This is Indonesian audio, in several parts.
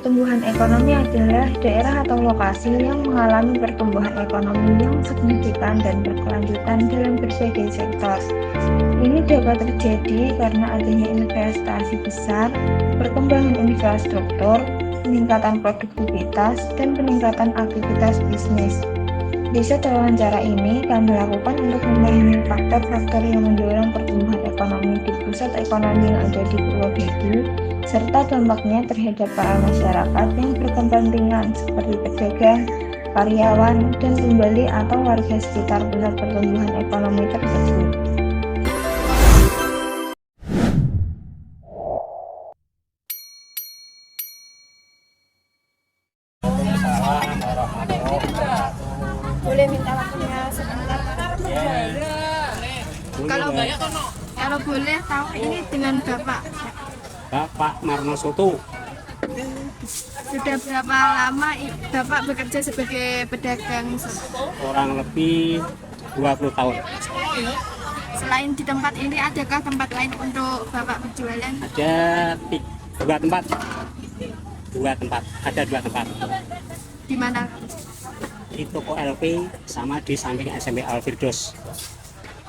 pertumbuhan ekonomi adalah daerah atau lokasi yang mengalami pertumbuhan ekonomi yang signifikan dan berkelanjutan dalam berbagai sektor. Ini dapat terjadi karena adanya investasi besar, perkembangan infrastruktur, peningkatan produktivitas, dan peningkatan aktivitas bisnis. Di wawancara ini, kami lakukan untuk memahami faktor-faktor yang mendorong pertumbuhan ekonomi di pusat ekonomi yang ada di Purwodadi, serta dampaknya terhadap para masyarakat yang berkepentingan seperti pedagang, karyawan, dan pembeli atau warga sekitar pusat pertumbuhan ekonomi tersebut. Boleh minta waktunya sebentar? Kalau boleh tahu ini dengan Bapak Marno Soto. Sudah berapa lama Bapak bekerja sebagai pedagang? Kurang lebih 20 tahun. Selain di tempat ini, adakah tempat lain untuk Bapak berjualan? Ada ada dua tempat. Di mana? Di toko LP sama di samping SMP Al Firdaus.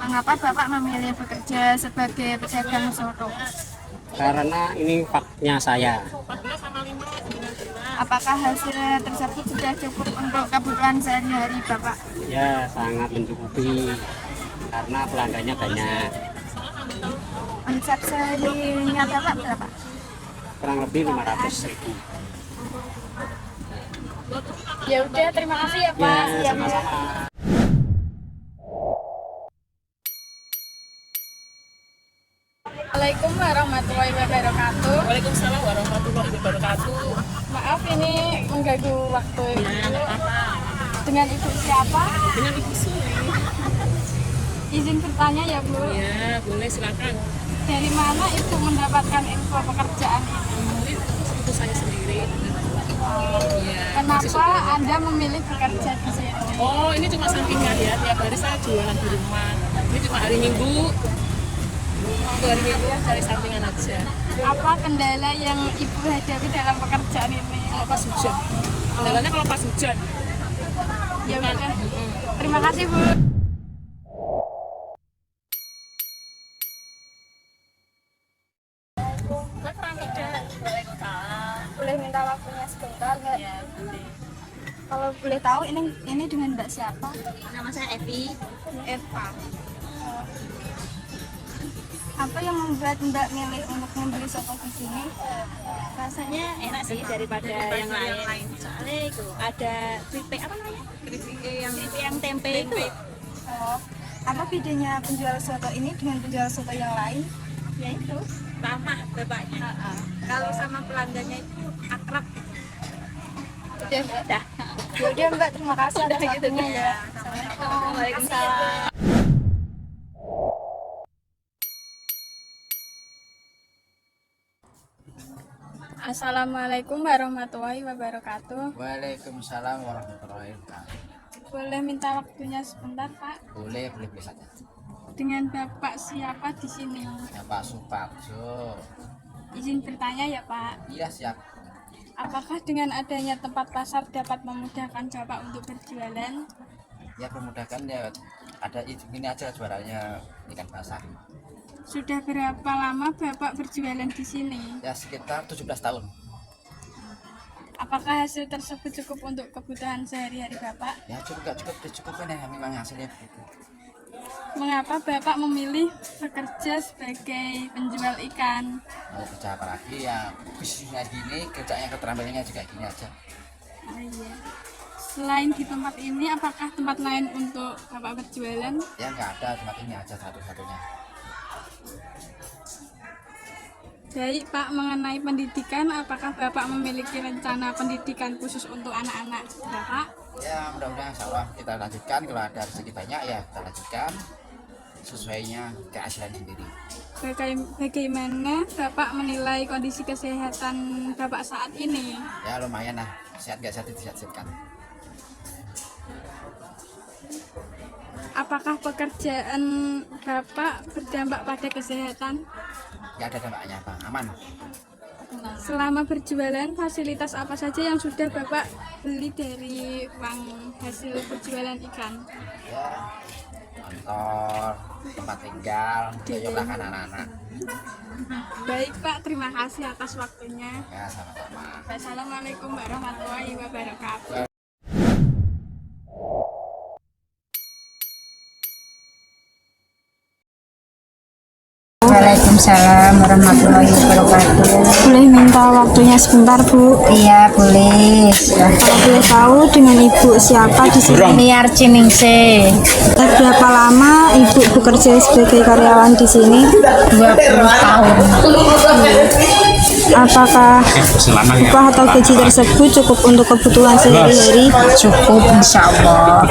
Mengapa Bapak memilih bekerja sebagai pedagang soto? Karena ini faknya saya. Apakah hasil tersebut sudah cukup untuk kebutuhan sehari-hari Bapak? Ya, sangat mencukupi karena pelanggannya banyak. Omset seharinya Bapak berapa? Kurang lebih 500.000. Ya udah, terima kasih ya Pak. Ya, Siap, ya. sama-sama. Assalamualaikum warahmatullahi wabarakatuh. Waalaikumsalam warahmatullahi wabarakatuh. Maaf ini mengganggu waktu. Ya, nggak apa-apa. Dengan Ibu siapa? Dengan Ibu Suri. Izin bertanya ya Bu. Ya, boleh silakan. Dari mana Ibu mendapatkan info pekerjaan ini? Itu saya sendiri. Ya, Kenapa Anda memilih bekerja di sini? Oh, ini cuma sampingan ya. Tiap hari saya jualan di rumah. Ini cuma hari Minggu. Untuk hari Minggu cari sampingan aja. Apa kendala yang Ibu hadapi dalam pekerjaan ini? Kalau pas hujan. Kendalanya kalau pas hujan. Ya udah. Terima kasih Bu. Boleh minta waktunya sebentar nggak? Ya, boleh. Kalau boleh tahu ini dengan Mbak siapa? Nama saya Evi. Eva. Apa yang membuat Mbak milih untuk membeli soto di sini? Rasanya enak sih daripada yang lain. Soalnya itu ada keripik apa namanya? Keripik yang tempe itu. Oh, apa bedanya penjual soto ini dengan penjual soto yang lain? Ya itu ramah bapaknya. Kalau sama pelanggannya itu akrab. Udah. Ya udah Mbak, terima kasih atas waktunya ya. Assalamualaikum. Waalaikumsalam. Assalamualaikum warahmatullahi wabarakatuh. Waalaikumsalam warahmatullahi wabarakatuh. Boleh minta waktunya sebentar Pak? Boleh saja. Dengan Bapak siapa di sini? Ya Pak Suparjo. Izin bertanya ya Pak. Iya siap. Apakah dengan adanya tempat pasar dapat memudahkan Bapak untuk berjualan? Ya memudahkan ya. Ada ini aja jualannya ikan pasar. Sudah berapa lama Bapak berjualan di sini? Ya sekitar 17 tahun. Apakah hasil tersebut cukup untuk kebutuhan sehari-hari Bapak? Ya cukup dicukupin ya memang hasilnya begitu. Mengapa Bapak memilih bekerja sebagai penjual ikan? Mau kerja apa lagi ya bisnisnya gini, kerjanya keterampilannya juga gini aja. Oh, iya. Selain di tempat ini, apakah tempat lain untuk Bapak berjualan? Ya nggak ada, cuma ini aja satu-satunya. Baik Pak, mengenai pendidikan, apakah Bapak memiliki rencana pendidikan khusus untuk anak-anak Bapak? Ya mudah-mudahan insya Allah kita lanjutkan, kalau ada rezeki banyak ya kita lanjutkan sesuainya keaslian sendiri. Bagaimana Bapak menilai kondisi kesehatan Bapak saat ini? Ya lumayan lah, sehat nggak sehat disehatkan. Apakah pekerjaan Bapak berdampak pada kesehatan? Nggak ada dampaknya Pak, aman. Selama berjualan, fasilitas apa saja yang sudah Bapak beli dari uang hasil berjualan ikan? Kantor, tempat tinggal, menyuplahkan anak-anak. Baik Pak, terima kasih atas waktunya. Ya, sama-sama. Assalamualaikum warahmatullahi wabarakatuh. Waalaikumsalam warahmatullahi wabarakatuh. Boleh minta waktunya sebentar Bu? Iya boleh. Kalau boleh tahu dengan Ibu siapa di sini? Niar Ciningse. Berapa lama Ibu bekerja sebagai karyawan di sini? 20 tahun. Apakah upah atau gaji tersebut cukup untuk kebutuhan sehari-hari? Cukup insya Allah.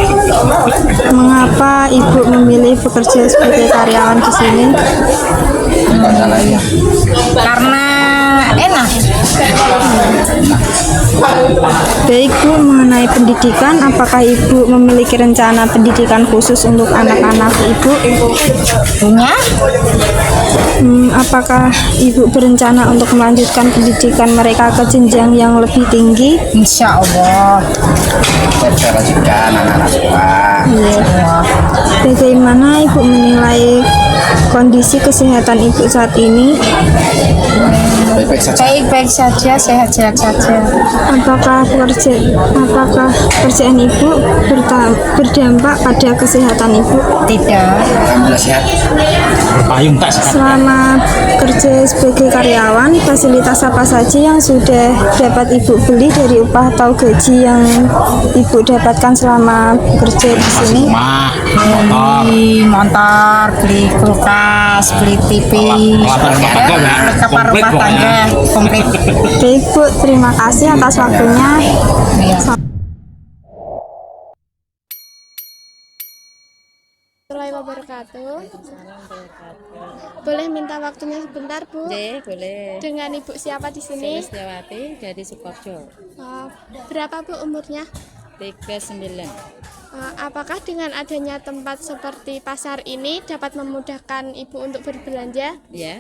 Mengapa Ibu memilih bekerja sebagai karyawan di sini? Karena enak. Baik Bu, mengenai pendidikan, apakah Ibu memiliki rencana pendidikan khusus untuk anak-anak Ibu? Punya? Apakah Ibu berencana untuk melanjutkan pendidikan mereka ke jenjang yang lebih tinggi? Insya Allah. Saya lanjutkan anak-anak semua. Bagaimana Ibu menilai kondisi kesehatan Ibu saat ini? Baik-baik saja. Baik-baik saja, sehat-sehat saja. Apakah pekerjaan Ibu berdampak pada kesehatan Ibu? Tidak. Alhamdulillah sehat. Selama kerja sebagai karyawan, fasilitas apa saja yang sudah dapat Ibu beli dari upah atau gaji yang Ibu dapatkan selama bekerja di sini? Beli motor, beli kulkas, beli TV, kamar rumah tangga, komplit. Baik Bu, terima kasih atas waktunya. Iya. Warahmatullahi wabarakatuh. Boleh minta waktunya sebentar Bu? Boleh. Dengan Ibu siapa di sini? Setiawati dari Sukoharjo. Berapa Bu umurnya? 39. Apakah dengan adanya tempat seperti pasar ini dapat memudahkan Ibu untuk berbelanja? Ya.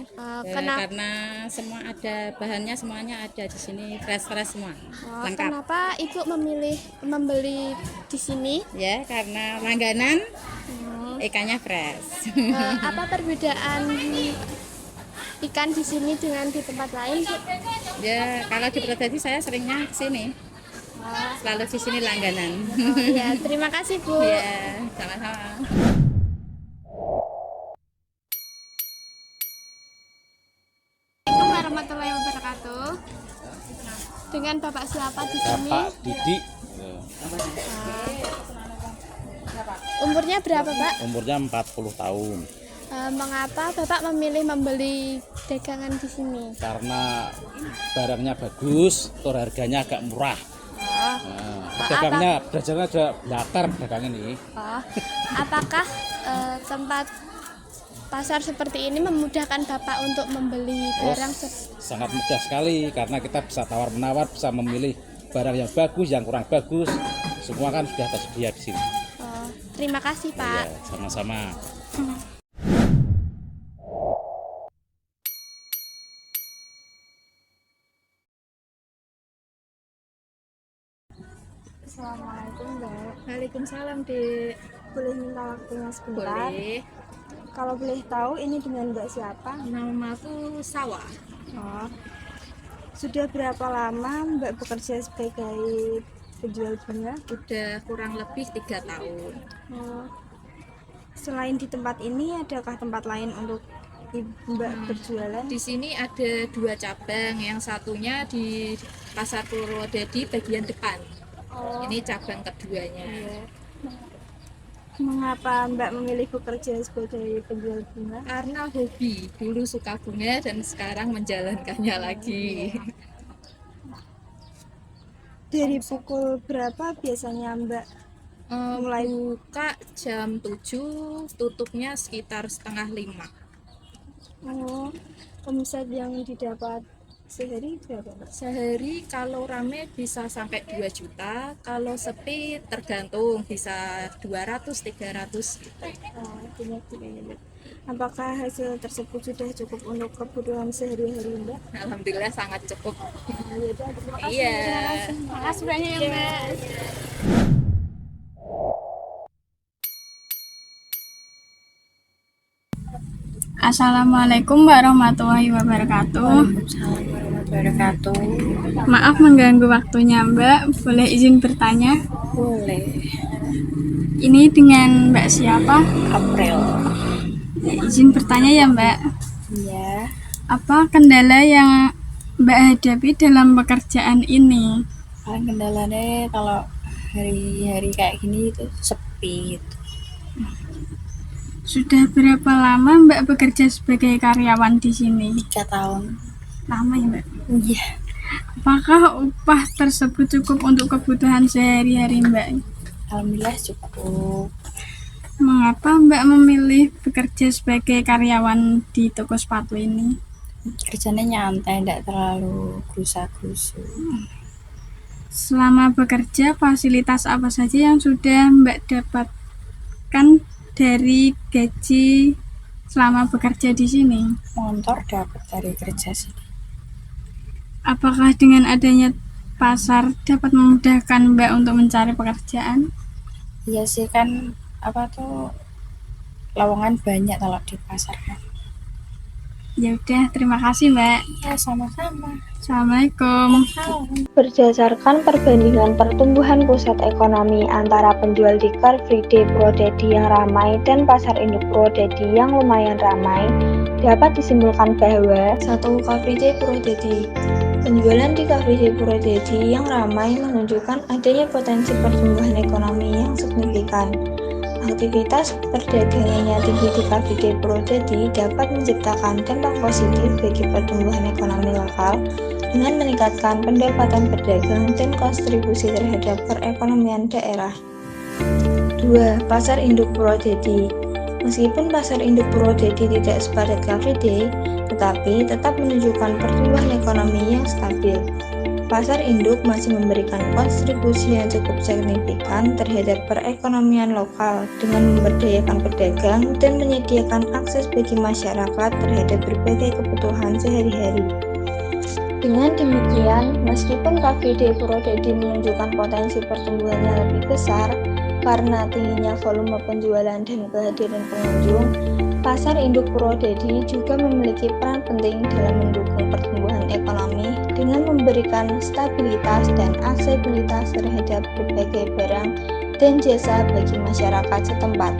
Kenapa? Karena semua ada bahannya, semuanya ada di sini, fresh semua. Lengkap. Kenapa Ibu memilih membeli di sini? Ya, karena langganan ikannya fresh. Apa perbedaan ikan di sini dengan di tempat lain, Bu? Ya, kalau di Purwodadi saya seringnya ke sini. Selalu di sini langganan. Ya, terima kasih Bu. Ya, sama-sama. Assalamualaikum warahmatullahi wabarakatuh. Dengan Bapak siapa di sini? Bapak Didi, Umurnya berapa, Pak? umurnya 40 tahun. Mengapa Bapak memilih membeli dagangan di sini? Karena barangnya bagus, tur harganya agak murah. Pedagangnya juga belakar pedagang ini. Apakah tempat pasar seperti ini memudahkan Bapak untuk membeli barang? Sangat mudah sekali karena kita bisa tawar-menawar, bisa memilih barang yang bagus, yang kurang bagus. Semua kan sudah tersedia di sini. Terima kasih, Pak. Ya, sama-sama. Assalamualaikum, Mbak. Waalaikumsalam, Dek. Boleh minta waktunya sebentar? Boleh. Kalau boleh tahu ini dengan Mbak siapa? Namaku Sawah. Sudah berapa lama Mbak bekerja sebagai penjual bunga? Udah kurang lebih 3 tahun. Selain di tempat ini, adakah tempat lain untuk Mbak berjualan? Di sini ada 2 cabang, yang satunya di Pasar Purwodadi bagian depan. Ini cabang keduanya. Mengapa Mbak memilih bekerja sebagai penjual bunga? Karena hobi, dulu suka bunga dan sekarang menjalankannya lagi. Dari pukul berapa biasanya Mbak? Mulai buka jam 7, tutupnya sekitar setengah 5. Omset yang didapat sehari berapa, Mbak? Sehari kalau rame bisa sampai 2 juta, kalau sepi tergantung bisa 200-300 gitu. Banyak juga ya, Mbak. Apakah hasil tersebut sudah cukup untuk kebutuhan sehari-hari Mbak? Alhamdulillah sangat cukup. Iya. Makasih banyak ya Mbak. Assalamualaikum warahmatullahi wabarakatuh. Wabarakatuh. Maaf mengganggu waktunya Mbak, boleh izin bertanya? Boleh. Ini dengan Mbak siapa? April. Ya, izin bertanya ya Mbak, Iya. apa kendala yang Mbak hadapi dalam pekerjaan ini? Paling kendalanya kalau hari-hari kayak gini itu sepi gitu. Sudah berapa lama Mbak bekerja sebagai karyawan di sini? 3 tahun. Lama ya Mbak? Iya. Apakah upah tersebut cukup untuk kebutuhan sehari-hari Mbak? Alhamdulillah cukup. Mengapa Mbak memilih bekerja sebagai karyawan di toko sepatu ini? Kerjanya nyantai, tidak terlalu gerusa-gerusu. Selama bekerja, fasilitas apa saja yang sudah Mbak dapatkan dari gaji selama bekerja di sini? Motor dapat dari kerja sini. Apakah dengan adanya pasar dapat memudahkan Mbak untuk mencari pekerjaan? Iya sih kan lowongan banyak kalau di pasar kan. Ya udah, terima kasih Mbak. Ya sama-sama. Assalamualaikum. Berdasarkan perbandingan pertumbuhan pusat ekonomi antara penjual di Car Free Day Purwodadi yang ramai dan pasar induk Purwodadi yang lumayan ramai, dapat disimpulkan bahwa 1. Car Free Day Purwodadi. Penjualan di Car Free Day Purwodadi yang ramai menunjukkan adanya potensi pertumbuhan ekonomi yang signifikan. Aktivitas perdagangan yang tinggi di Car Free Day Purwodadi dapat menciptakan dampak positif bagi pertumbuhan ekonomi lokal dengan meningkatkan pendapatan berdagang dan kontribusi terhadap perekonomian daerah. 2. Pasar induk Purwodadi. Meskipun pasar induk Purwodadi tidak sepadat Car Free Day, tetapi tetap menunjukkan pertumbuhan ekonomi yang stabil. Pasar induk masih memberikan kontribusi yang cukup signifikan terhadap perekonomian lokal dengan memberdayakan pedagang dan menyediakan akses bagi masyarakat terhadap berbagai kebutuhan sehari-hari. Dengan demikian, meskipun Car Free Day Purwodadi menunjukkan potensi pertumbuhan yang lebih besar karena tingginya volume penjualan dan kehadiran pengunjung, pasar induk Purwodadi juga memiliki peran penting dalam mendukung pertumbuhan ekonomi dengan memberikan stabilitas dan aksesibilitas terhadap berbagai barang dan jasa bagi masyarakat setempat.